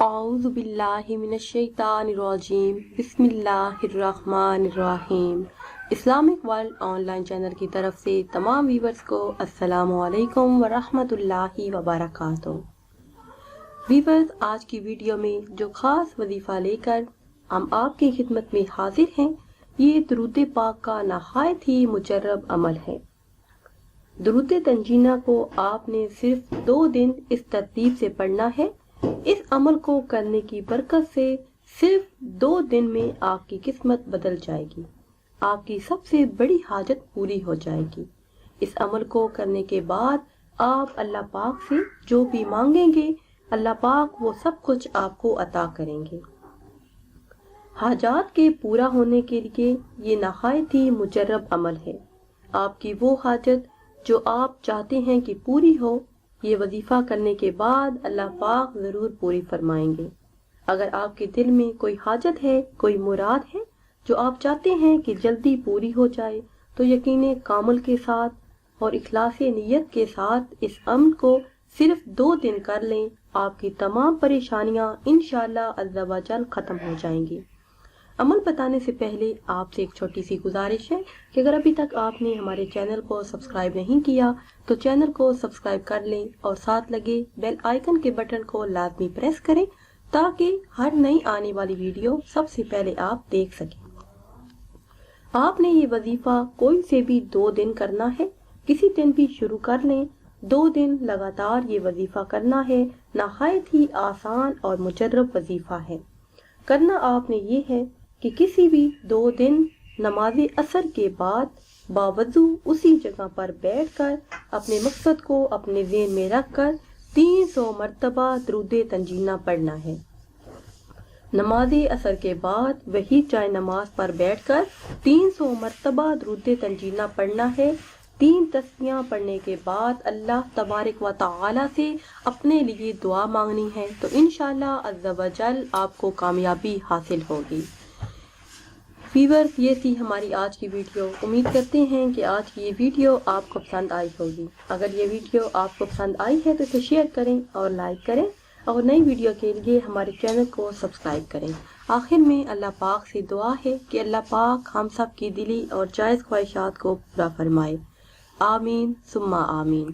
اعوذ باللہ من الشیطان الرجیم بسم اللہ الرحمن الرحیم۔ Islamic world on line channel کی طرف سے تمام ویورز کو السلام علیکم ورحمۃ اللہ وبرکاتہ۔ ویورز، آج کی ویڈیو میں جو خاص وظیفہ لے کر ہم آپ کی خدمت میں حاضر ہیں، یہ درود پاک کا نہایت ہی مجرب عمل ہے۔ درود تنجینہ کو آپ نے صرف 2 دن اس ترتیب سے پڑھنا ہے۔ اس عمل کو کرنے کی برکت سے صرف 2 دن میں آپ کی قسمت بدل جائے گی، آپ کی سب سے بڑی حاجت پوری ہو جائے گی۔ اس عمل کو کرنے کے بعد آپ اللہ پاک سے جو بھی مانگیں گے، اللہ پاک وہ سب کچھ آپ کو عطا کریں گے۔ حاجات کے پورا ہونے کے لیے یہ نہایت ہی مجرب عمل ہے۔ آپ کی وہ حاجت جو آپ چاہتے ہیں کہ پوری ہو، یہ وظیفہ کرنے کے بعد اللہ پاک ضرور پوری فرمائیں گے۔ اگر آپ کے دل میں کوئی حاجت ہے، کوئی مراد ہے جو آپ چاہتے ہیں کہ جلدی پوری ہو جائے، تو یقین کامل کے ساتھ اور اخلاص نیت کے ساتھ اس عمل کو صرف 2 دن کر لیں، آپ کی تمام پریشانیاں انشاءاللہ عز و جل ختم ہو جائیں گی۔ عمل بتانے سے پہلے آپ سے ایک چھوٹی سی گزارش ہے کہ اگر ابھی تک آپ نے ہمارے چینل کو سبسکرائب نہیں کیا تو چینل کو سبسکرائب کر لیں اور ساتھ لگے بیل آئیکن کے بٹن کو لازمی پریس کریں تاکہ ہر نئی آنے والی ویڈیو سب سے پہلے آپ دیکھ سکیں۔ آپ نے یہ وظیفہ کوئی سے بھی 2 دن کرنا ہے، کسی دن بھی شروع کر لیں۔ 2 دن لگاتار یہ وظیفہ کرنا ہے، نہایت ہی آسان اور مجرب وظیفہ ہے۔ کرنا آپ نے یہ ہے کہ کسی بھی 2 دن نماز عصر کے بعد باوضو اسی جگہ پر بیٹھ کر اپنے مقصد کو اپنے ذہن میں رکھ کر 300 مرتبہ درود تنجینہ پڑھنا ہے۔ نماز عصر کے بعد وہی چائے نماز پر بیٹھ کر 300 مرتبہ درود تنجینہ پڑھنا ہے۔ 3 تسبیحاں پڑھنے کے بعد اللہ تبارک و تعالی سے اپنے لیے دعا مانگنی ہے، تو انشاءاللہ عز و جل آپ کو کامیابی حاصل ہوگی۔ ویورز، یہ تھی ہماری آج کی ویڈیو۔ امید کرتے ہیں کہ آج کی یہ ویڈیو آپ کو پسند آئی ہوگی۔ اگر یہ ویڈیو آپ کو پسند آئی ہے تو اسے شیئر کریں اور لائک کریں، اور نئی ویڈیو کے لیے ہمارے چینل کو سبسکرائب کریں۔ آخر میں اللہ پاک سے دعا ہے کہ اللہ پاک ہم سب کی دلی اور جائز خواہشات کو پورا فرمائے۔ آمین ثم آمین۔